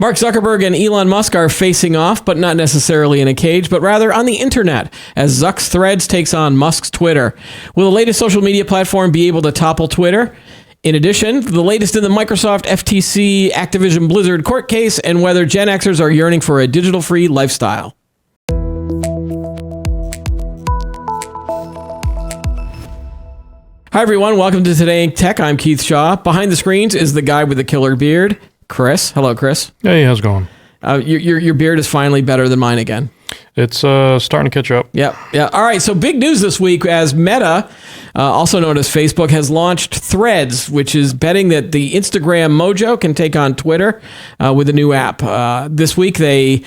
Mark Zuckerberg and Elon Musk are facing off, but not necessarily in a cage, but rather on the internet, as Zuck's Threads takes on Musk's Twitter. Will the latest social media platform be able to topple Twitter? In addition, the latest in the Microsoft, FTC, Activision Blizzard court case, and whether Gen Xers are yearning for a digital-free lifestyle. Hi, everyone. Welcome to Today in Tech. I'm Keith Shaw. Behind the screens is the guy with the killer beard, Chris. Hello, Chris. Hey, how's it going? Your beard is finally better than mine again. It's starting to catch up. Yeah. All right. So big news this week as Meta, also known as Facebook, has launched Threads, which is betting that the Instagram mojo can take on Twitter with a new app. This week, they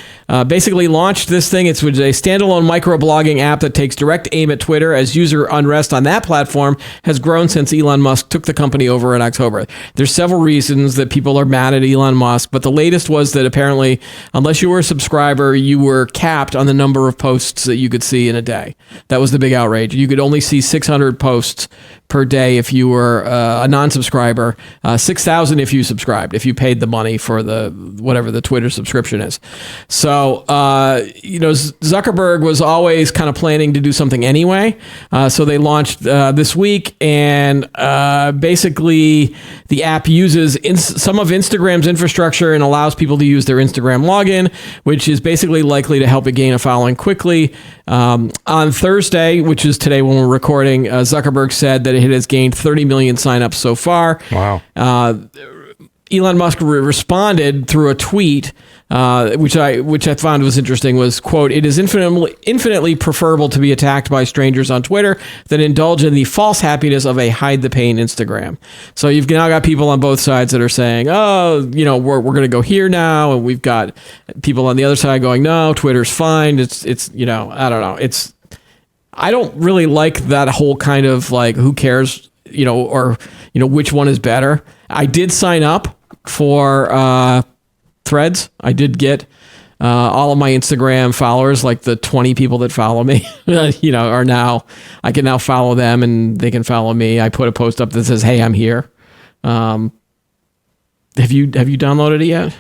basically launched this thing. It's a standalone microblogging app that takes direct aim at Twitter, as user unrest on that platform has grown since Elon Musk took the company over in October. There's several reasons that people are mad at Elon Musk, but the latest was that apparently, unless you were a subscriber, you were capped on the number of posts that you could see in a day. That was the big outrage. You could only see 600 posts per day if you were a non-subscriber, 6,000 if you subscribed, if you paid the money for the whatever the Twitter subscription is. So, Zuckerberg was always kind of planning to do something anyway. So they launched this week, and basically the app uses some of Instagram's infrastructure and allows people to use their Instagram login, which is basically likely to help it gain a following quickly. On Thursday, which is today when we're recording, Zuckerberg said that it has gained 30 million signups so far. Wow. Elon Musk responded through a tweet, which I found was interesting, was, quote, "It is infinitely preferable to be attacked by strangers on Twitter than indulge in the false happiness of a hide the pain Instagram." So you've now got people on both sides that are saying, oh, we're going to go here now. And we've got people on the other side going, no, Twitter's fine. It's I don't know. I don't really like that whole kind of like, who cares, which one is better. I did sign up for Threads. I did get all of my Instagram followers, like the 20 people that follow me, are now, I can now follow them and they can follow me. I put a post up that says, hey, I'm here. Have you downloaded it yet?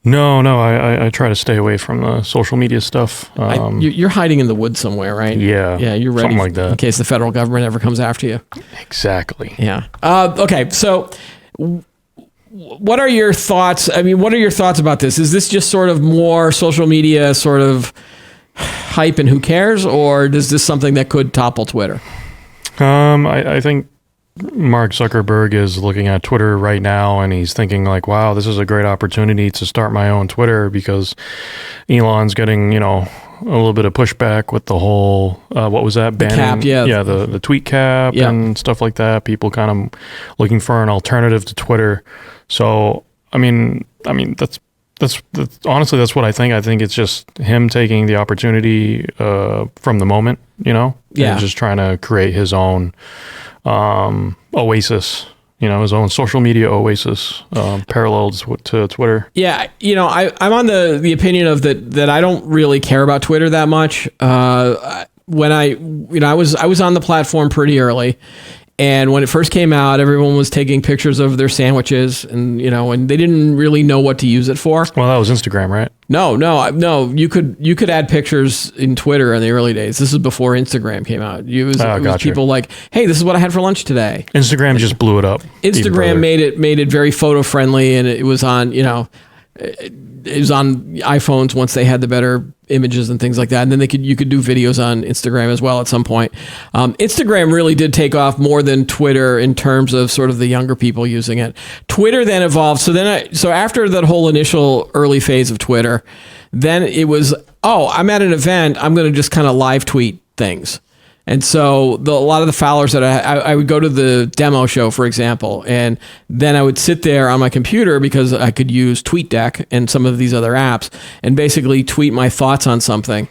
No, I try to stay away from the social media stuff. You're hiding in the woods somewhere, right? Yeah. Yeah, you're ready. Something like that. In case the federal government ever comes after you. Exactly. Yeah. Okay, so what are your thoughts? I mean, what are your thoughts about this? Is this just sort of more social media sort of hype and who cares? Or is this something that could topple Twitter? I think Mark Zuckerberg is looking at Twitter right now and he's thinking like, wow, this is a great opportunity to start my own Twitter because Elon's getting, a little bit of pushback with the whole, what was that? Banning, cap, yeah. Yeah, the tweet cap and stuff like that. People kind of looking for an alternative to Twitter. So, I mean, that's honestly, that's what I think. I think it's just him taking the opportunity from the moment, and just trying to create his own oasis, his own social media oasis, parallels to Twitter. Yeah, I'm on the opinion of that I don't really care about Twitter that much. When I was on the platform pretty early, and when it first came out, everyone was taking pictures of their sandwiches, and and they didn't really know what to use it for. Well, that was Instagram, right? No. You could add pictures in Twitter in the early days. This is before Instagram came out. It was people like, hey, this is what I had for lunch today. Instagram just blew it up. Instagram made it very photo friendly, and it was on it was on iPhones once they had the better images and things like that. And then you could do videos on Instagram as well at some point. Instagram really did take off more than Twitter in terms of sort of the younger people using it. Twitter then evolved. So after that whole initial early phase of Twitter, then it was, I'm at an event, I'm going to just kind of live tweet things. And so a lot of the followers that I would go to the demo show, for example, and then I would sit there on my computer because I could use TweetDeck and some of these other apps and basically tweet my thoughts on something,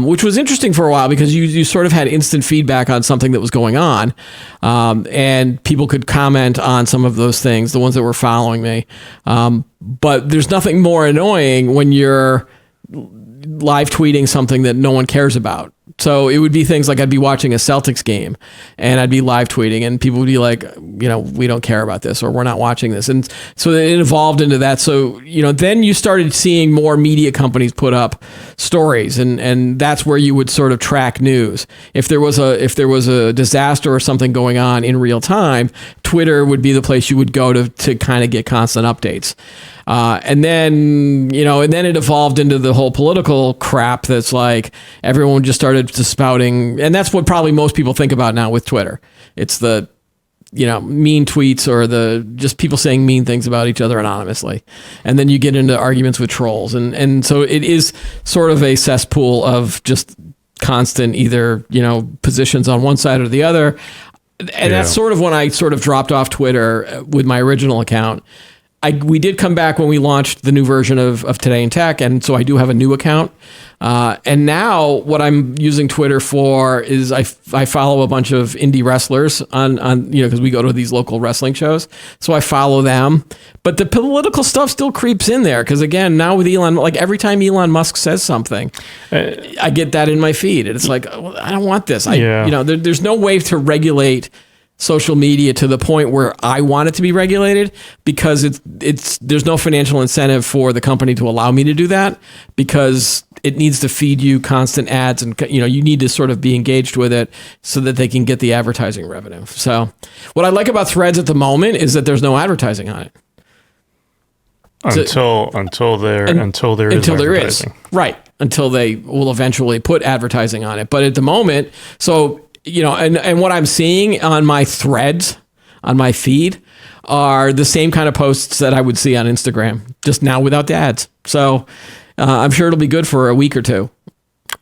which was interesting for a while because you sort of had instant feedback on something that was going on, and people could comment on some of those things, the ones that were following me. But there's nothing more annoying when you're live tweeting something that no one cares about, So it would be things like I'd be watching a Celtics game and I'd be live tweeting and people would be like, we don't care about this or we're not watching this. And so it evolved into that. So, then you started seeing more media companies put up stories and that's where you would sort of track news. If there was a disaster or something going on in real time, Twitter would be the place you would go to kind of get constant updates. And then it evolved into the whole political crap that's like everyone just started to spouting. And that's what probably most people think about now with Twitter. It's the, mean tweets or the just people saying mean things about each other anonymously. And then you get into arguments with trolls. And so it is sort of a cesspool of just constant either, positions on one side or the other. And that's sort of when I sort of dropped off Twitter with my original account. We did come back when we launched the new version of Today in Tech, and so I do have a new account. And now what I'm using Twitter for is I follow a bunch of indie wrestlers on because we go to these local wrestling shows, so I follow them. But the political stuff still creeps in there because again, now with Elon, like every time Elon Musk says something, I get that in my feed, and it's like I don't want this. There's no way to regulate social media to the point where I want it to be regulated because there's no financial incentive for the company to allow me to do that because it needs to feed you constant ads and you need to sort of be engaged with it so that they can get the advertising revenue. So what I like about Threads at the moment is that there's no advertising on it. Until there is right, until they will eventually put advertising on it. But at the moment, so and what I'm seeing on my threads, on my feed, are the same kind of posts that I would see on Instagram, just now without the ads. So I'm sure it'll be good for a week or two.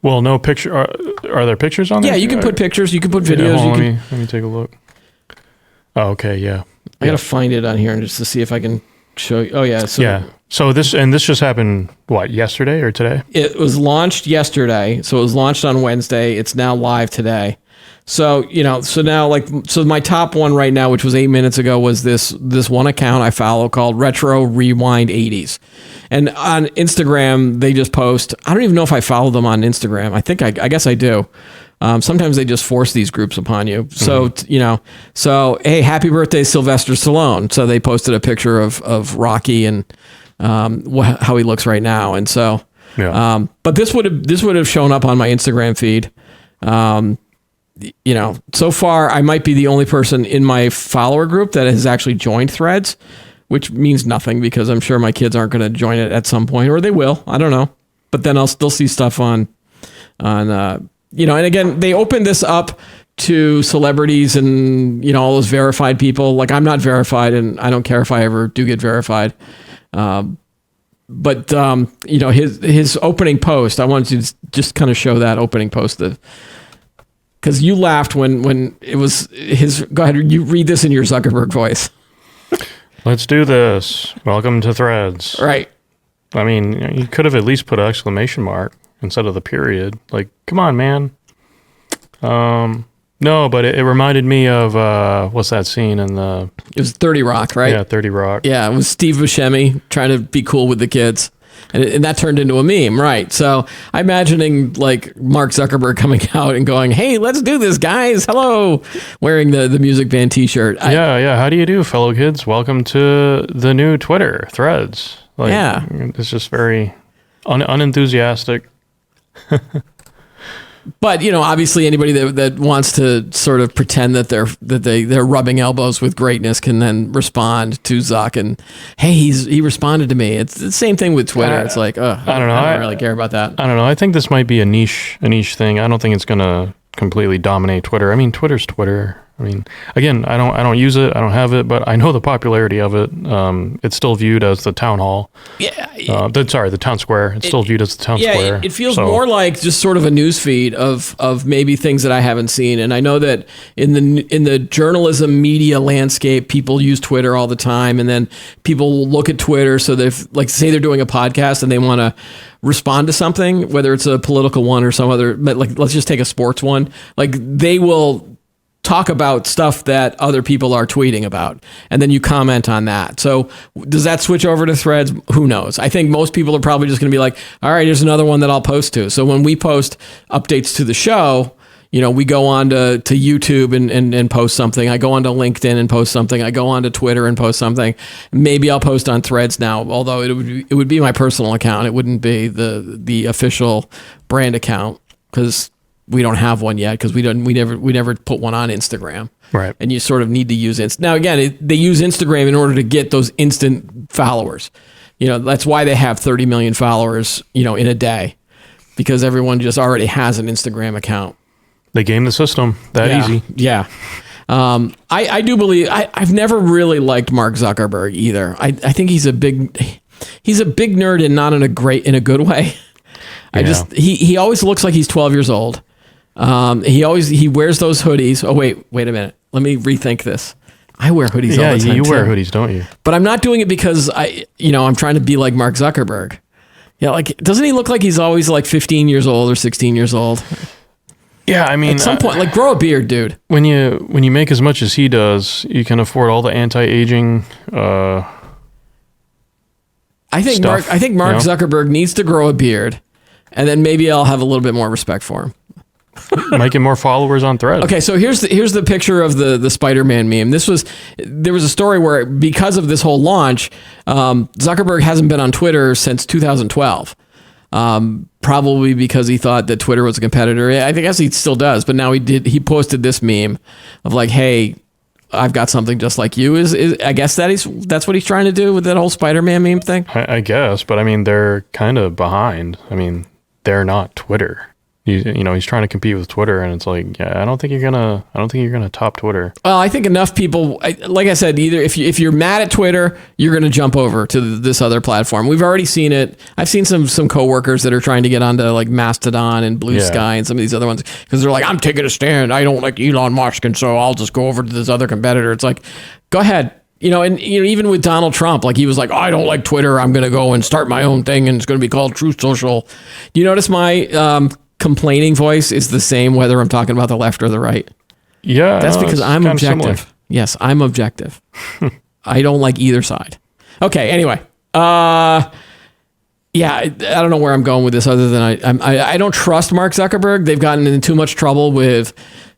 Well, no picture. Are there pictures on there? Yeah, you can put pictures. You can put videos. Let me take a look. Oh, okay, yeah. I got to find it on here just to see if I can show you. Oh, yeah. So this just happened, what, yesterday or today? It was launched yesterday. So it was launched on Wednesday. It's now live today. So, so my top one right now, which was 8 minutes ago, was this one account I follow called Retro Rewind 80s. And on Instagram, they just post, I don't even know if I follow them on Instagram. I guess I do. Sometimes they just force these groups upon you. So, so, hey, happy birthday, Sylvester Stallone. So they posted a picture of Rocky and how he looks right now. And so, but this would have shown up on my Instagram feed. So far I might be the only person in my follower group that has actually joined Threads, which means nothing because I'm sure my kids aren't going to join it at some point, or they will. I don't know. But then I'll still see stuff on, and again, they opened this up to celebrities and, all those verified people. Like I'm not verified and I don't care if I ever do get verified. But his opening post, I wanted to just kind of show that opening post because you laughed when it was his. Go ahead, you read this in your Zuckerberg voice. Let's do this. Welcome to Threads. Right. I mean, you could have at least put an exclamation mark instead of the period. Like, come on, man. No, but it reminded me of what's that scene in the? It was 30 Rock, right? Yeah, 30 Rock. Yeah, it was Steve Buscemi trying to be cool with the kids. And that turned into a meme, right? So I'm imagining like Mark Zuckerberg coming out and going, "Hey, let's do this, guys! Hello," wearing the Music Band T-shirt. Yeah. How do you do, fellow kids? Welcome to the new Twitter, Threads. It's just very unenthusiastic. But obviously, anybody that wants to sort of pretend that they're rubbing elbows with greatness can then respond to Zuck and, hey, he responded to me. It's the same thing with Twitter. It's like, I don't know. I don't really care about that. I don't know. I think this might be a niche thing. I don't think it's going to completely dominate Twitter. I mean, Twitter's Twitter. I mean, again, I don't use it. I don't have it, but I know the popularity of it. It's still viewed as the town hall. Yeah. The town square. It's still viewed as the town square. It feels more like just sort of a news feed of maybe things that I haven't seen. And I know that in the journalism media landscape, people use Twitter all the time, and then people look at Twitter. So they've say they're doing a podcast and they want to respond to something, whether it's a political one or some other. But let's just take a sports one. Like they will talk about stuff that other people are tweeting about, and then you comment on that. So does that switch over to Threads? Who knows? I think most people are probably just going to be like, all right, here's another one that I'll post to. So when we post updates to the show, we go on to YouTube and post something. I go on to LinkedIn and post something. I go on to Twitter and post something. Maybe I'll post on Threads now, although it would be my personal account. It wouldn't be the official brand account, because we don't have one yet, because we never put one on Instagram. Right. And you sort of need to use now again, they use Instagram in order to get those instant followers. That's why they have 30 million followers, in a day, because everyone just already has an Instagram account. They game the system easy. Yeah. I do believe I've never really liked Mark Zuckerberg either. I think he's a big nerd, and not in a good way. Yeah. He always looks like he's 12 years old. He wears those hoodies. Oh, wait a minute. Let me rethink this. I wear hoodies all the time. You wear hoodies, don't you? But I'm not doing it because I'm trying to be like Mark Zuckerberg. Yeah, like, doesn't he look like he's always like 15 years old or 16 years old? Yeah, I mean, at some point, like, grow a beard, dude. When you make as much as he does, you can afford all the anti-aging. I think stuff, Mark Zuckerberg needs to grow a beard, and then maybe I'll have a little bit more respect for him. Might get more followers on Threads. Okay, so here's the picture of the Spider-Man meme. There was a story where, because of this whole launch, Zuckerberg hasn't been on Twitter since 2012. Probably because he thought that Twitter was a competitor. I guess he still does, but now he posted this meme of like, hey, I've got something just like you. I guess that's what he's trying to do with that whole Spider-Man meme thing. I guess, but I mean, they're kind of behind. I mean, they're not Twitter. He's trying to compete with Twitter, and it's like, yeah, I don't think you're gonna top Twitter. Well, I think enough people, like I said, either if you're mad at Twitter, you're gonna jump over to this other platform. We've already seen it. I've seen some coworkers that are trying to get onto like Mastodon and Blue Sky and some of these other ones, because they're like, I'm taking a stand. I don't like Elon Musk, and so I'll just go over to this other competitor. It's like, go ahead. Even with Donald Trump, like, he was like, I don't like Twitter. I'm gonna go and start my own thing, and it's gonna be called Truth Social. Do you notice my complaining voice is the same whether I'm talking about the left or the right? Yeah, that's because I'm objective. Similar. Yes, I'm objective. I don't like either side. Okay, anyway, I don't know where I'm going with this, other than I don't trust Mark Zuckerberg. They've gotten into too much trouble with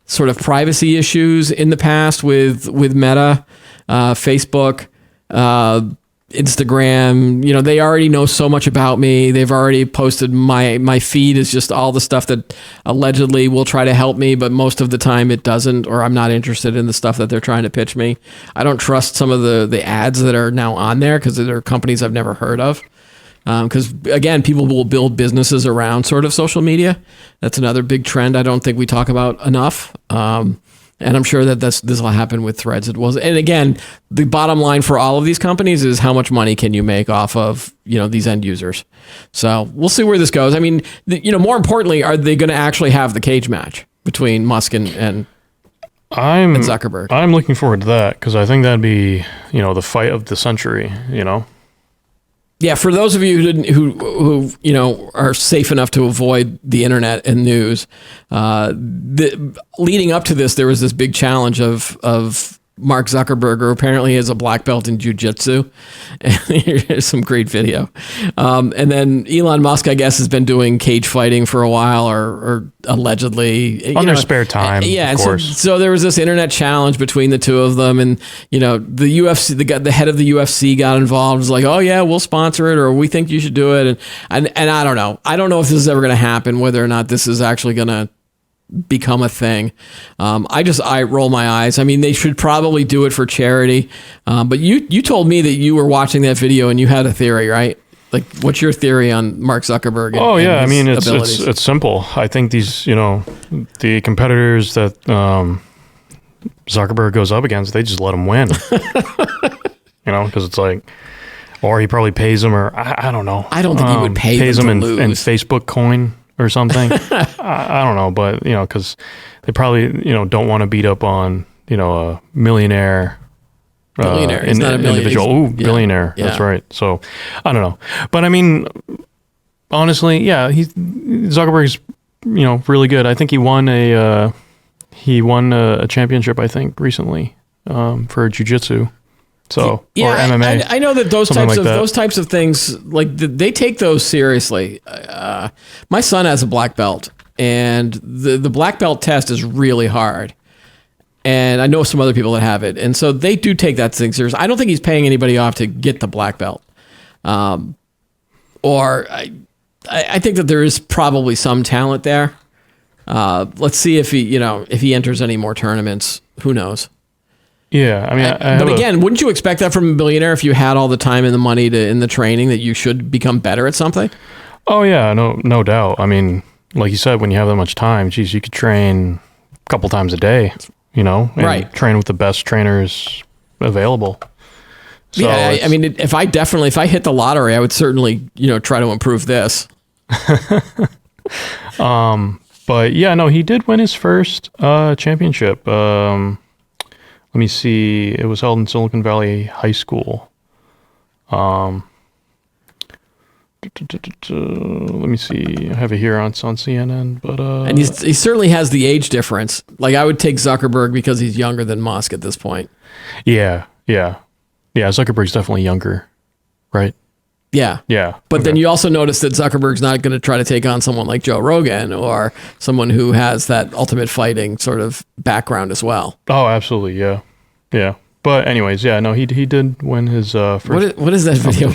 sort of privacy issues in the past with Meta, Facebook, Instagram. They already know so much about me. They've already posted my feed is just all the stuff that allegedly will try to help me, but most of the time it doesn't, or I'm not interested in the stuff that they're trying to pitch me. I don't trust some of the ads that are now on there, because they're companies I've never heard of. Because again, people will build businesses around sort of social media. That's another big trend I don't think we talk about enough. And I'm sure that this will happen with Threads. And again, the bottom line for all of these companies is how much money can you make off of these end users. So we'll see where this goes. I mean, more importantly, are they going to actually have the cage match between Musk and Zuckerberg? I'm looking forward to that, because I think that'd be the fight of the century. Yeah, for those of you who are safe enough to avoid the internet and news, leading up to this, there was this big challenge of Mark Zuckerberg, who apparently is a black belt in jiu-jitsu. Here's some great video. And then Elon Musk, I guess, has been doing cage fighting for a while, or allegedly. On their spare time, yeah, of course. So there was this internet challenge between the two of them, and the UFC, the head of the UFC got involved. It was like, oh yeah, we'll sponsor it, or we think you should do it. And I don't know. I don't know if this is ever going to happen, whether or not this is actually going to become a thing. I roll my eyes. I mean, they should probably do it for charity. But you told me that you were watching that video and you had a theory, right? Like, what's your theory on Mark Zuckerberg? I mean, it's simple. I think these, the competitors that Zuckerberg goes up against, they just let him win. Because it's like, or he probably pays them, or I don't know. I don't think he would pays them in Facebook coin or something. I don't know, but because they probably don't want to beat up on a millionaire. Billionaire. He's not a individual. Ooh, billionaire. Yeah. That's right. So I don't know, but I mean, honestly, yeah, Zuckerberg's really good. I think he won he won a championship, I think, recently for jiu-jitsu. So yeah, or MMA. I know that those types like those types of things, like they take those seriously. My son has a black belt, and the black belt test is really hard. And I know some other people that have it, and so they do take that thing serious. I don't think he's paying anybody off to get the black belt, or I think that there is probably some talent there. Let's see if he enters any more tournaments. Who knows? Yeah, I mean, but again, wouldn't you expect that from a billionaire if you had all the time and the money in the training that you should become better at something? Oh yeah, no doubt. I mean, like you said, when you have that much time, geez, you could train a couple times a day, and right? Train with the best trainers available. So yeah, I mean, if I hit the lottery, I would certainly try to improve this. But yeah, no, he did win his first championship. Let me see. It was held in Silicon Valley High School. Let me see. I have it here on CNN, but and he certainly has the age difference. Like I would take Zuckerberg because he's younger than Musk at this point. Yeah. Zuckerberg's definitely younger, right? Yeah. But then you also notice that Zuckerberg's not going to try to take on someone like Joe Rogan or someone who has that ultimate fighting sort of background as well. Oh, absolutely. Yeah. But anyways, yeah, no, he did win his first. What is that video?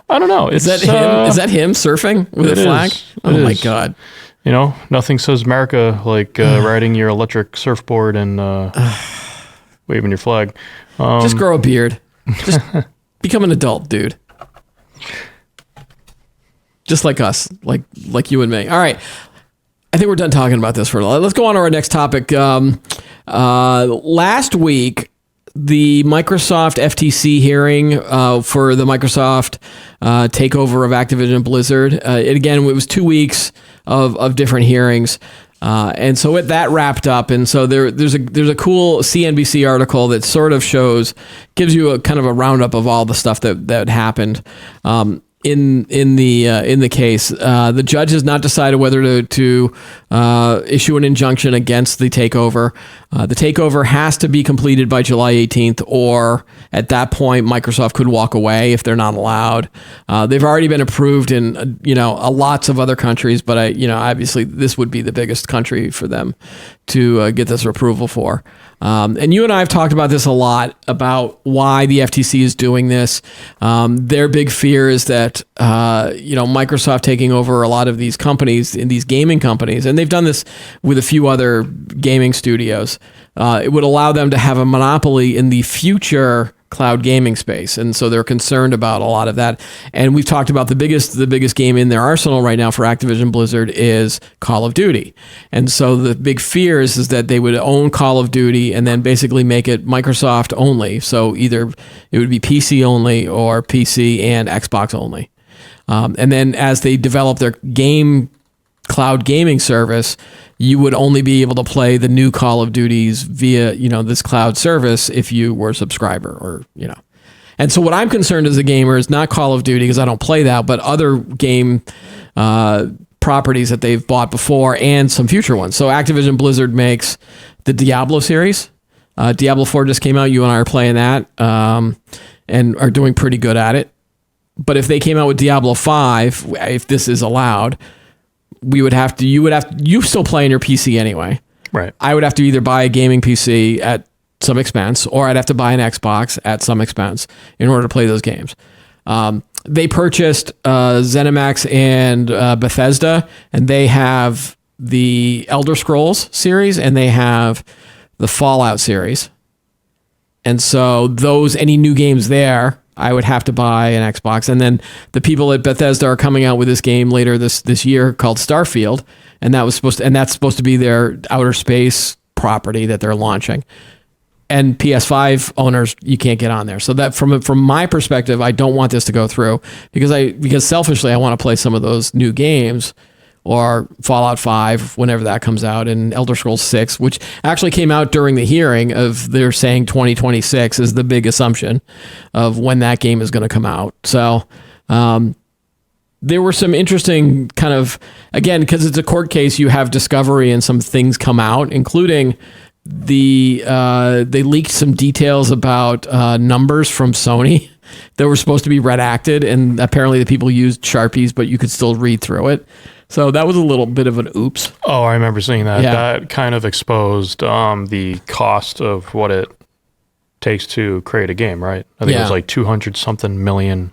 I don't know. Is that him? Is that him surfing with a flag? Oh my God. Nothing says America like riding your electric surfboard and waving your flag. Just grow a beard. Just become an adult, dude. Just like us, like you and me. All right. I think we're done talking about this for a while. Let's go on to our next topic. Last week, the Microsoft FTC hearing for the Microsoft takeover of Activision Blizzard. It was 2 weeks of different hearings. And so that wrapped up, and so there's a cool CNBC article that sort of gives you a kind of a roundup of all the stuff that happened in the case. The judge has not decided whether to issue an injunction against the takeover. The takeover has to be completed by July 18th, or at that point, Microsoft could walk away if they're not allowed. They've already been approved in lots of other countries, but obviously this would be the biggest country for them to get this approval for. And you and I have talked about this a lot, about why the FTC is doing this. Their big fear is that Microsoft taking over a lot of these companies, in these gaming companies, and they've done this with a few other gaming studios. It would allow them to have a monopoly in the future cloud gaming space, and so they're concerned about a lot of that. And we've talked about the biggest game in their arsenal right now for Activision Blizzard is Call of Duty, and so the big fear is that they would own Call of Duty and then basically make it Microsoft only. So either it would be PC only or PC and Xbox only, and then as they develop their cloud gaming service, you would only be able to play the new Call of Duties via, this cloud service if you were a subscriber or. And so what I'm concerned as a gamer is not Call of Duty, because I don't play that, but other game properties that they've bought before and some future ones. So Activision Blizzard makes the Diablo series. Diablo 4 just came out. You and I are playing that and are doing pretty good at it. But if they came out with Diablo 5, if this is allowed, you still play on your PC anyway. Right. I would have to either buy a gaming PC at some expense, or I'd have to buy an Xbox at some expense in order to play those games. They purchased ZeniMax and Bethesda, and they have the Elder Scrolls series and they have the Fallout series. And so any new games there, I would have to buy an Xbox. And then the people at Bethesda are coming out with this game later this year called Starfield, and that's supposed to be their outer space property that they're launching. And PS5 owners, you can't get on there. So that from my perspective, I don't want this to go through because selfishly I want to play some of those new games, or Fallout 5 whenever that comes out, and Elder Scrolls 6, which actually came out during the hearing. They're saying 2026 is the big assumption of when that game is going to come out. So there were some interesting kind of, again, because it's a court case, you have discovery and some things come out, including they leaked some details about numbers from Sony that were supposed to be redacted, and apparently the people used Sharpies, but you could still read through it. So that was a little bit of an oops. Oh, I remember seeing that. Yeah. That kind of exposed the cost of what it takes to create a game, right? I think it was like $200 something million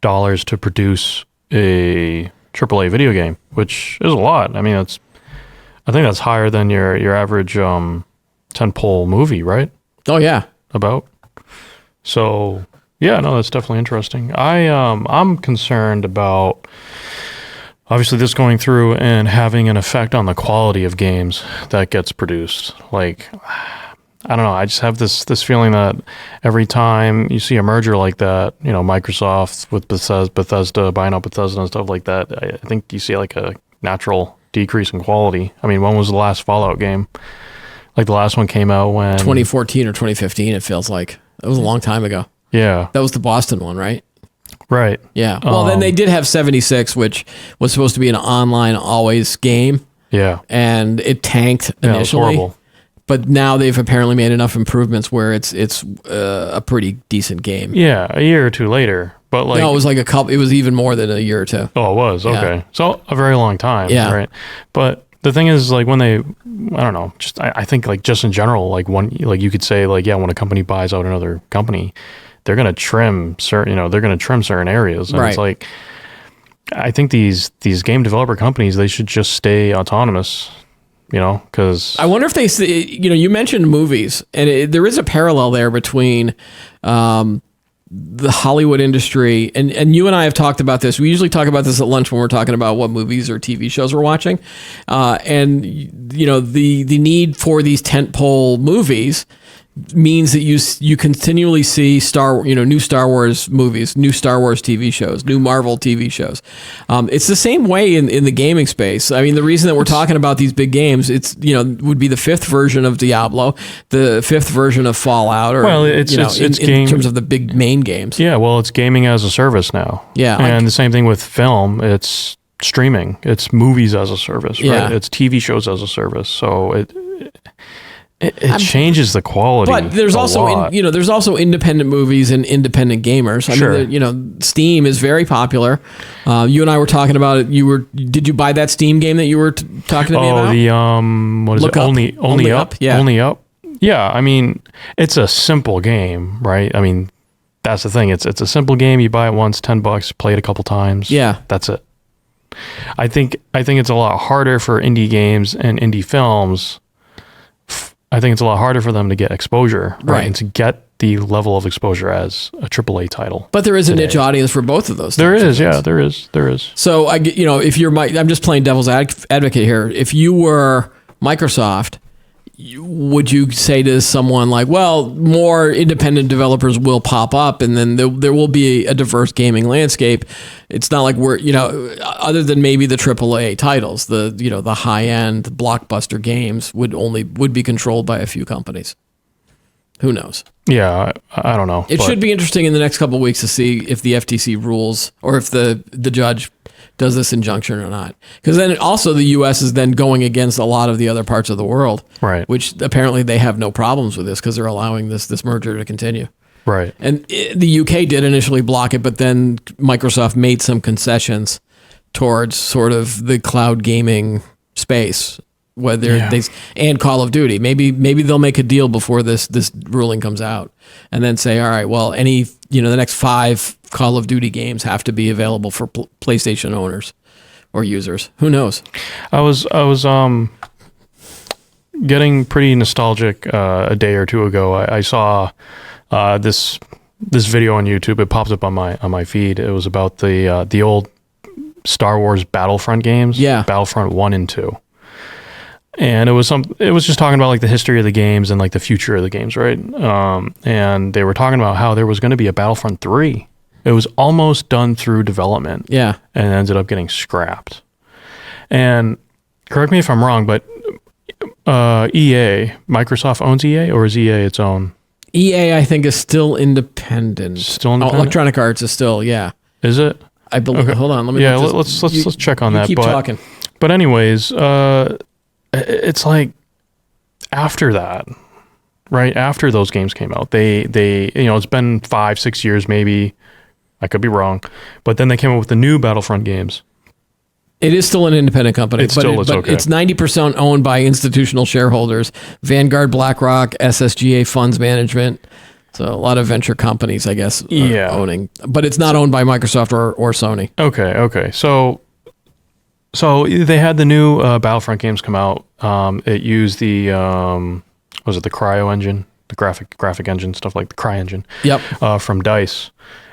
to produce a AAA video game, which is a lot. I mean, I think that's higher than your average tentpole movie, right? Oh yeah. About. So yeah, no, that's definitely interesting. I'm concerned about obviously this going through and having an effect on the quality of games that gets produced. Like, I don't know. I just have this feeling that every time you see a merger like that, you know, Microsoft with Bethesda buying up Bethesda and stuff like that, I think you see like a natural decrease in quality. I mean, when was the last Fallout game? Like the last one came out when 2014 or 2015. It feels like it was a long time ago. Yeah, that was the Boston one, right? Right. Yeah. Well, then they did have 76, which was supposed to be an online always game. Yeah. And it tanked initially. Yeah, it was horrible. But now they've apparently made enough improvements where it's a pretty decent game. Yeah, a year or two later. But like, no, it was like a couple. It was even more than a year or two. Oh, it was okay. Yeah. So a very long time. Yeah. Right. But the thing is, like when they, I don't know, just I think like just in general, like you could say like, yeah, when a company buys out another company, they're gonna trim certain areas. And right. It's like, I think these game developer companies, they should just stay autonomous. You know, because I wonder if they, you know, you mentioned movies, and there is a parallel there between the Hollywood industry, and you and I have talked about this. We usually talk about this at lunch when we're talking about what movies or TV shows we're watching, and you know, the need for these tentpole movies means that you continually see new Star Wars movies, new Star Wars TV shows, new Marvel TV shows. It's the same way in the gaming space. I mean, the reason that we're talking about these big games, it's, you know, would be the 5th version of Diablo, the 5th version of Fallout, or well, it's in terms of the big main games. Yeah, well, it's gaming as a service now. Yeah, and the same thing with film. It's streaming. It's movies as a service. Right? Yeah. It's TV shows as a service. So it changes the quality. But there's also there's also independent movies and independent gamers. I mean, Steam is very popular. You and I were talking about it. Did you buy that Steam game that you were talking to me about? What is Look it? Up. Only Up. Yeah. Only Up. Yeah. I mean, it's a simple game, right? I mean, that's the thing. It's a simple game. You buy it once, $10, play it a couple times. Yeah. That's it. I think it's a lot harder for indie games and indie films. I think it's a lot harder for them to get exposure, right? And to get the level of exposure as a AAA title. But there is a niche audience for both of those. There is, yeah, there is. So if you're I'm just playing devil's advocate here. If you were Microsoft, would you say to someone like, well, more independent developers will pop up, and then there will be a diverse gaming landscape? It's not like we're, other than maybe the AAA titles, the high end blockbuster games would be controlled by a few companies. Who knows? Yeah, I don't know. It should be interesting in the next couple of weeks to see if the FTC rules or if the judge does this injunction or not. Because then also the U.S. is then going against a lot of the other parts of the world, right? Which apparently they have no problems with this because they're allowing this merger to continue. Right. And the UK did initially block it, but then Microsoft made some concessions towards sort of the cloud gaming space, and Call of Duty. Maybe they'll make a deal before this ruling comes out, and then say, all right, well, the next 5 Call of Duty games have to be available for PlayStation owners or users. Who knows? I was getting pretty nostalgic a day or two ago. I saw this video on YouTube. It popped up on my feed. It was about the old Star Wars Battlefront games. Yeah, Battlefront 1 and 2. And it was just talking about like the history of the games and like the future of the games, right? And they were talking about how there was going to be a Battlefront 3. It was almost done through development. Yeah. And ended up getting scrapped. And correct me if I'm wrong, but Microsoft owns EA, or is EA its own? EA, I think, is still independent. Still independent? Electronic Arts is still, yeah. Is it? I believe. Okay. Hold on. Let me. Yeah, let's check on that. Keep talking. But anyways, it's like after that, right after those games came out, they it's been 5-6 years maybe. I could be wrong, but then they came up with the new Battlefront games. It is still an independent company. It's 90% owned by institutional shareholders: Vanguard, BlackRock, SSGA Funds Management. So a lot of venture companies, I guess, are owning. But it's not owned by Microsoft or Sony. Okay. So they had the new Battlefront games come out. It used the the Cryo engine, the graphic engine, stuff like the Cry engine. Yep. From DICE.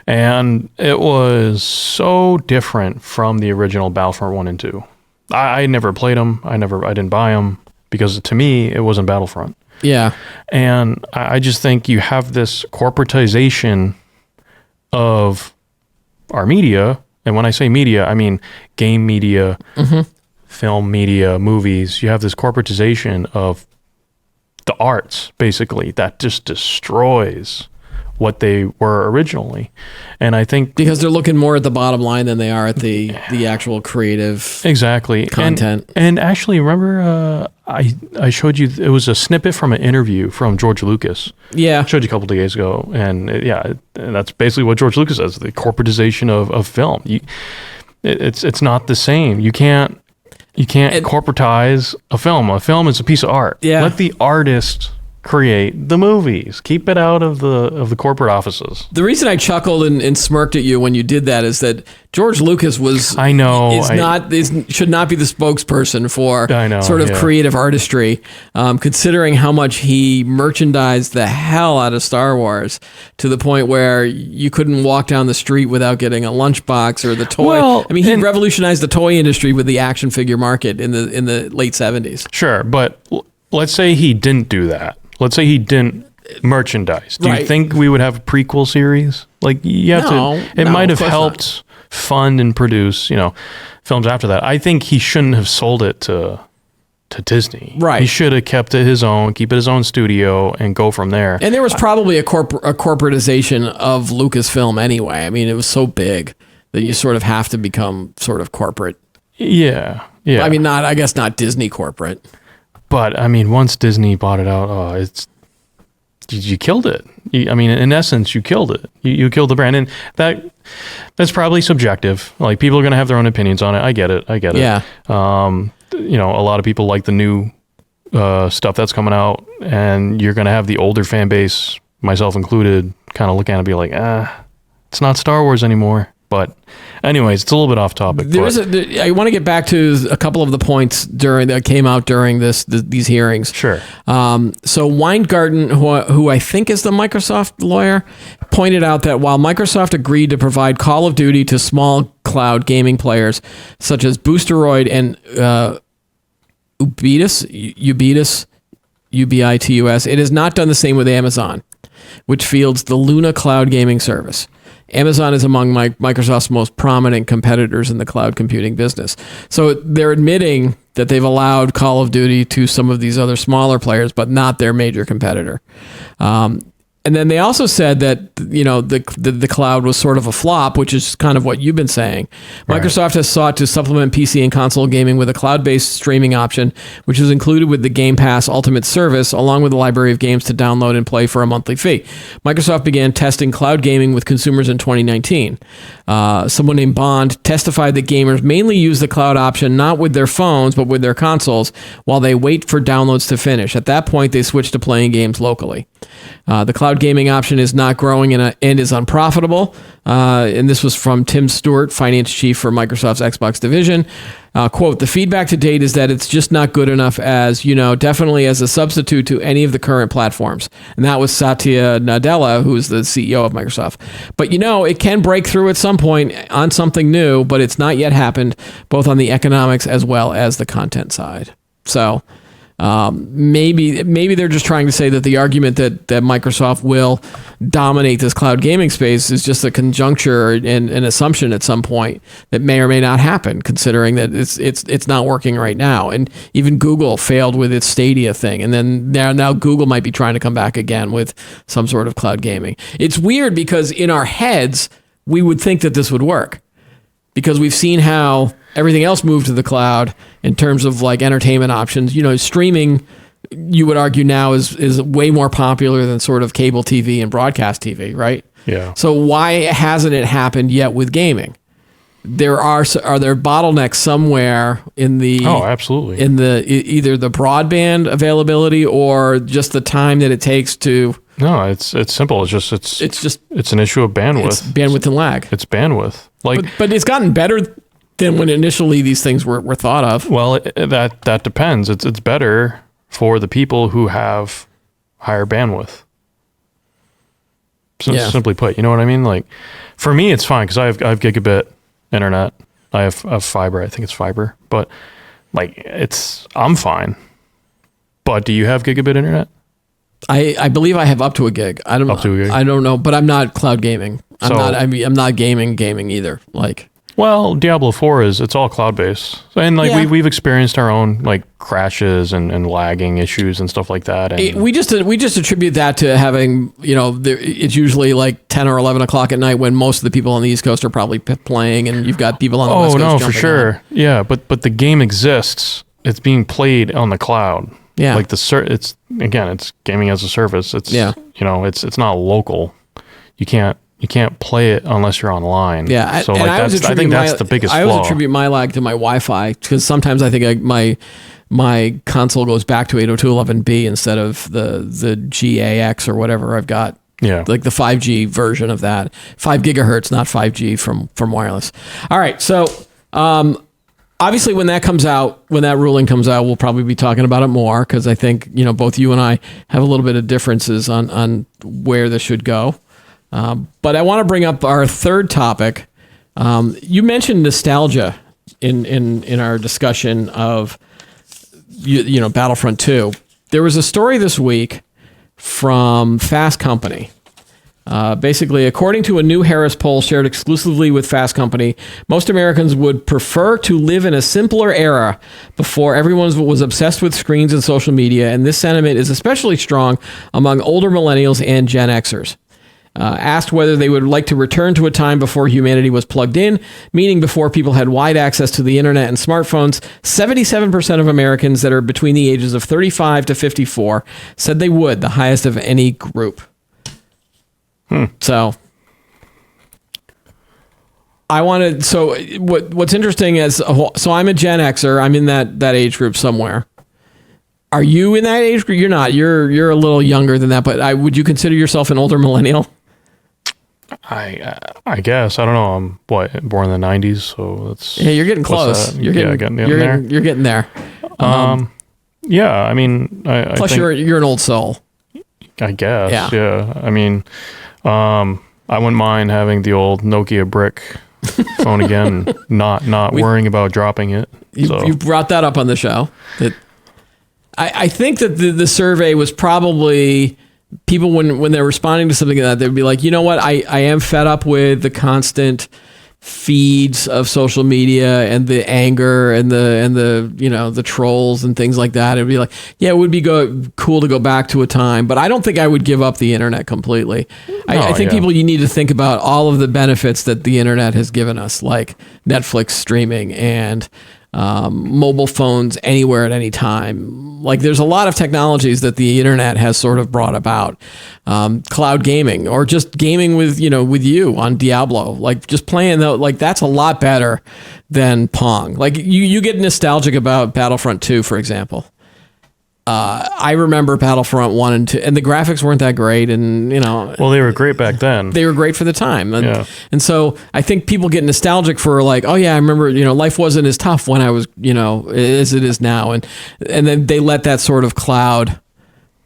And it was so different from the original Battlefront 1 and 2. I never played them. I didn't buy them because to me it wasn't Battlefront. Yeah. And I just think you have this corporatization of our media. And when I say media, I mean game media, film media, movies. You have this corporatization of the arts, basically, that just destroys what they were originally. And I think because they're looking more at the bottom line than they are at the actual creative content. And actually, remember I showed you, it was a snippet from an interview from George Lucas. Yeah. I showed you a couple of days ago. And and that's basically what George Lucas says, the corporatization of film. It's not the same. You can't corporatize a film. A film is a piece of art. Yeah. Let the artist create the movies. Keep it out of the corporate offices. The reason I chuckled and smirked at you when you did that is that George Lucas should not be the spokesperson for sort of creative artistry, considering how much he merchandised the hell out of Star Wars to the point where you couldn't walk down the street without getting a lunchbox or the toy. Well, I mean, he revolutionized the toy industry with the action figure market in the late 70s. Sure, but let's say he didn't do that. Let's say he didn't merchandise. Do you think we would have a prequel series? Like you have to. It might have helped fund and produce, films after that. I think he shouldn't have sold it to Disney. Right. He should have kept it his own, keep it his own studio, and go from there. And there was probably a corporatization of Lucasfilm anyway. I mean, it was so big that you sort of have to become sort of corporate. Yeah. I mean, I guess not Disney corporate. But I mean, once Disney bought it out, you killed it. In essence, you killed it. You killed the brand, and that's probably subjective. Like people are going to have their own opinions on it. I get it. Yeah. A lot of people like the new stuff that's coming out, and you're going to have the older fan base, myself included, kind of look at it and be like, it's not Star Wars anymore. But anyways, it's a little bit off topic. I want to get back to a couple of the points that came out during these hearings. Sure. So Weingarten, who I think is the Microsoft lawyer, pointed out that while Microsoft agreed to provide Call of Duty to small cloud gaming players such as Boosteroid and Ubitus, it has not done the same with Amazon, which fields the Luna cloud gaming service. Amazon is among Microsoft's most prominent competitors in the cloud computing business. So they're admitting that they've allowed Call of Duty to some of these other smaller players, but not their major competitor. And then they also said that the cloud was sort of a flop, which is kind of what you've been saying. Right. Microsoft has sought to supplement PC and console gaming with a cloud-based streaming option, which is included with the Game Pass Ultimate service, along with a library of games to download and play for a monthly fee. Microsoft began testing cloud gaming with consumers in 2019. Someone named Bond testified that gamers mainly use the cloud option not with their phones, but with their consoles, while they wait for downloads to finish. At that point, they switch to playing games locally. The cloud gaming option is not growing and is unprofitable. And this was from Tim Stewart, finance chief for Microsoft's Xbox division. Quote, the feedback to date is that it's just not good enough as, definitely as a substitute to any of the current platforms. And that was Satya Nadella, who is the CEO of Microsoft. But, it can break through at some point on something new, but it's not yet happened, both on the economics as well as the content side. So maybe they're just trying to say that the argument that Microsoft will dominate this cloud gaming space is just a conjuncture and an assumption at some point that may or may not happen, considering that it's not working right now. And even Google failed with its Stadia thing, and then now Google might be trying to come back again with some sort of cloud gaming. It's weird because in our heads we would think that this would work. because we've seen how everything else moved to the cloud in terms of like entertainment options. Streaming, you would argue now is way more popular than sort of cable TV and broadcast TV, right? Yeah. So why hasn't it happened yet with gaming? Are there bottlenecks somewhere in the absolutely in the either the broadband availability or just the time that it takes to? No, it's simple. It's an issue of bandwidth. It's bandwidth and lag. It's bandwidth. But it's gotten better than when initially these things were thought of. Well, that depends. It's better for the people who have higher bandwidth. Simply put, you know what I mean? Like, for me, it's fine because I have gigabit internet. I have fiber. I think it's fiber, but like I'm fine. But do you have gigabit internet? I believe I have up to a gig. I don't know, but I'm not cloud gaming. I'm not gaming either. Like, well, Diablo 4 it's all cloud based, and like we've experienced our own like crashes and lagging issues and stuff like that. And we just attribute that to having it's usually like 10 or 11 o'clock at night when most of the people on the East Coast are probably playing, and you've got people on the West Coast. Oh no, for sure, yeah. But the game exists. It's being played on the cloud. Yeah, like it's gaming as a service. It's it's not local. You can't play it unless you're online. Yeah, so like I think that's the biggest flaw. I always attribute my lag to my Wi-Fi because sometimes I think my console goes back to 802.11b instead of the GAX or whatever I've got. Yeah, like the 5G version of that, 5 gigahertz, not 5G from wireless. All right, so obviously when that ruling comes out, we'll probably be talking about it more because I think both you and I have a little bit of differences on where this should go. But I want to bring up our third topic. You mentioned nostalgia in our discussion of Battlefront 2. There was a story this week from Fast Company. Basically, according to a new Harris poll shared exclusively with Fast Company, most Americans would prefer to live in a simpler era before everyone was obsessed with screens and social media, and this sentiment is especially strong among older millennials and Gen Xers. Asked whether they would like to return to a time before humanity was plugged in, meaning before people had wide access to the internet and smartphones, 77% of Americans that are between the ages of 35 to 54 said they would, the highest of any group. So what's interesting is, so I'm a Gen Xer. I'm in that age group somewhere. Are you in that age group? You're not. You're a little younger than that, but would you consider yourself an older millennial? I guess. I don't know. I'm born in the 90s, so that's... Yeah, you're getting close. You're getting there. You're getting there. Yeah, I mean... Plus, you're an old soul. I guess, yeah. I mean, I wouldn't mind having the old Nokia brick phone again, not worrying about dropping it. You brought that up on the show. I think that the survey was probably... People, when they're responding to something like that, they'd be like, you know what, I am fed up with the constant feeds of social media and the anger and the trolls and things like that. It'd be like, yeah, it would be cool to go back to a time, but I don't think I would give up the internet completely. I think people, you need to think about all of the benefits that the internet has given us, like Netflix streaming and mobile phones anywhere at any time. Like, there's a lot of technologies that the internet has sort of brought about. Cloud gaming, or just gaming with you on Diablo, like just playing that's a lot better than Pong. Like you get nostalgic about Battlefront 2, for example. I remember Battlefront 1 and 2, and the graphics weren't that great, and well, they were great back then. They were great for the time, and so I think people get nostalgic for like, oh yeah, I remember life wasn't as tough when I was as it is now, and then they let that sort of cloud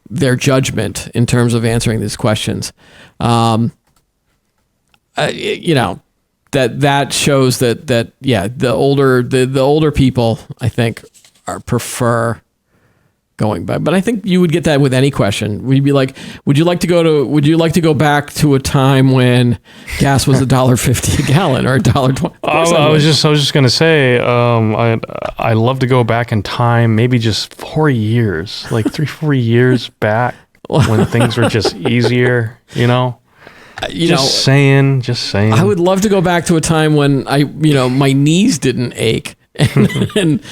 their judgment in terms of answering these questions. That shows that the older people, I think, prefer going back. But I think you would get that with any question. We'd be like, would you like to go back to a time when gas was $1.50 a gallon or $1.20? I was just gonna say, I love to go back in time, maybe just 4 years, like 3-4 years back when things were just easier, Just saying. I would love to go back to a time when my knees didn't ache and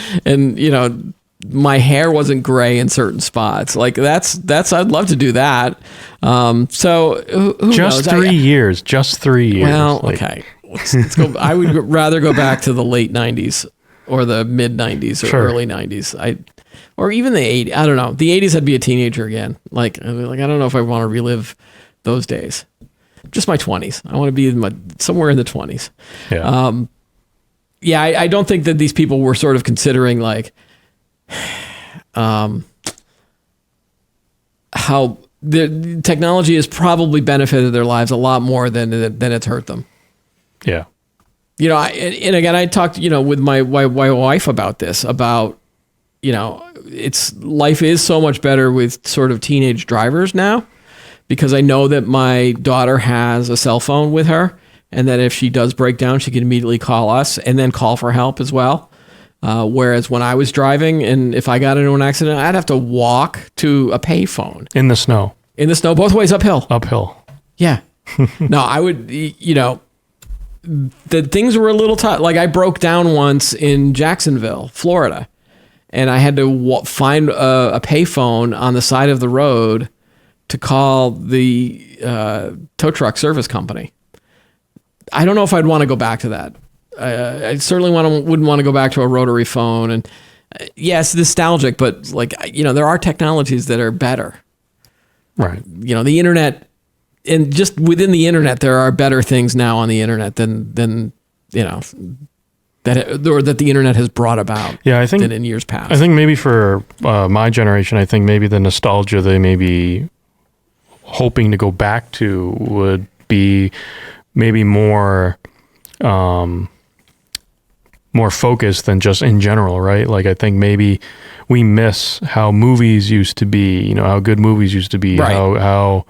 my hair wasn't gray in certain spots. Like that's I'd love to do that. So who just knows? 3 years, just 3 years. Well, okay. Let's go. I would rather go back to the late 90s or the mid 90s or early 90s. Or even the 80s. I don't know. The 80s, I'd be a teenager again. Like I don't know if I want to relive those days. Just my 20s. I want to be somewhere in the 20s. Yeah. I don't think that these people were sort of considering like how the technology has probably benefited their lives a lot more than it's hurt them. Yeah. And again, I talked, with my wife about this, about, life is so much better with sort of teenage drivers now, because I know that my daughter has a cell phone with her, and that if she does break down, she can immediately call us and then call for help as well. Whereas when I was driving, and if I got into an accident, I'd have to walk to a payphone. In the snow, both ways uphill. Yeah. No, I would, the things were a little tough. Like I broke down once in Jacksonville, Florida, and I had to find a payphone on the side of the road to call the tow truck service company. I don't know if I'd want to go back to that. I certainly wouldn't want to go back to a rotary phone. And yes, nostalgic, but there are technologies that are better. Right. The internet, and just within the internet, there are better things now on the internet than that the internet has brought about. Yeah, I think than in years past. I think maybe for my generation, I think maybe the nostalgia they may be hoping to go back to would be maybe more focused than just in general, right? Like I think maybe we miss how movies used to be, how good movies used to be, right.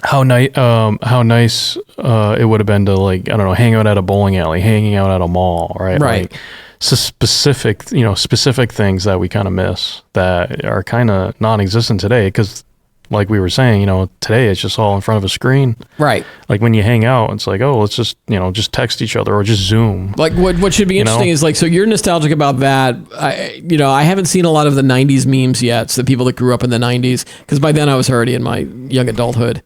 How nice it would have been to hang out at a bowling alley, hanging out at a mall, right? Right. Like, so specific things that we kind of miss that are kind of non-existent today, because like we were saying, today it's just all in front of a screen. Right. Like when you hang out, it's like, oh, let's just, just text each other or just Zoom. Like what should be interesting is so you're nostalgic about that. I haven't seen a lot of the 90s memes yet. So the people that grew up in the 90s, because by then I was already in my young adulthood.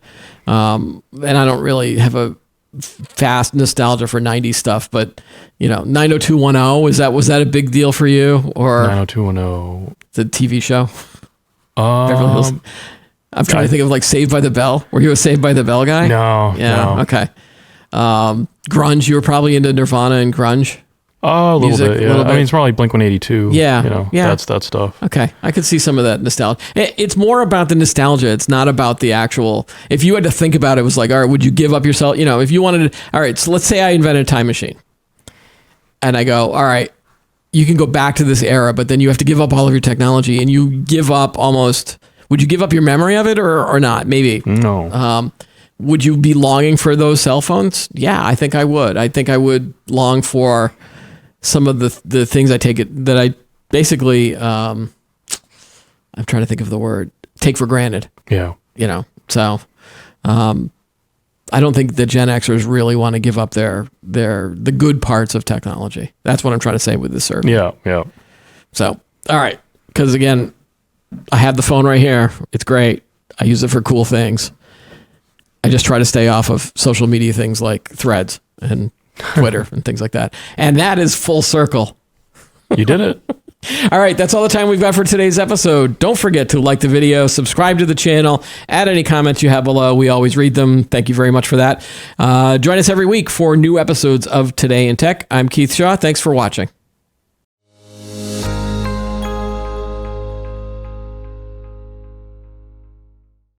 And I don't really have a fast nostalgia for 90s stuff, but 90210, was that a big deal for you? Or 90210, the TV show? Beverly Hills. I'm trying to think of Saved by the Bell. Were you a Saved by the Bell guy? No. Yeah. No. Okay. Grunge. You were probably into Nirvana and grunge. Oh, a little bit. Yeah. I mean, it's probably Blink-182. Yeah. That's that stuff. Okay. I could see some of that nostalgia. It's more about the nostalgia. It's not about the actual. If you had to think about it, it was like, all right, would you give up yourself? If you wanted to. All right. So let's say I invented a time machine, and I go, all right, you can go back to this era, but then you have to give up all of your technology, and you give up almost. Would you give up your memory of it or not? Maybe. No. Would you be longing for those cell phones? Yeah, I think I would. I think I would long for some of the things I basically, I'm trying to think of the word, take for granted. Yeah. So I don't think the Gen Xers really want to give up the good parts of technology. That's what I'm trying to say with this survey. Yeah. So, all right. Because again, I have the phone right here. It's great. I use it for cool things. I just try to stay off of social media things like Threads and Twitter and things like that. And that is full circle. You did it. All right. That's all the time we've got for today's episode. Don't forget to like the video, subscribe to the channel, add any comments you have below. We always read them. Thank you very much for that. Join us every week for new episodes of Today in Tech. I'm Keith Shaw. Thanks for watching.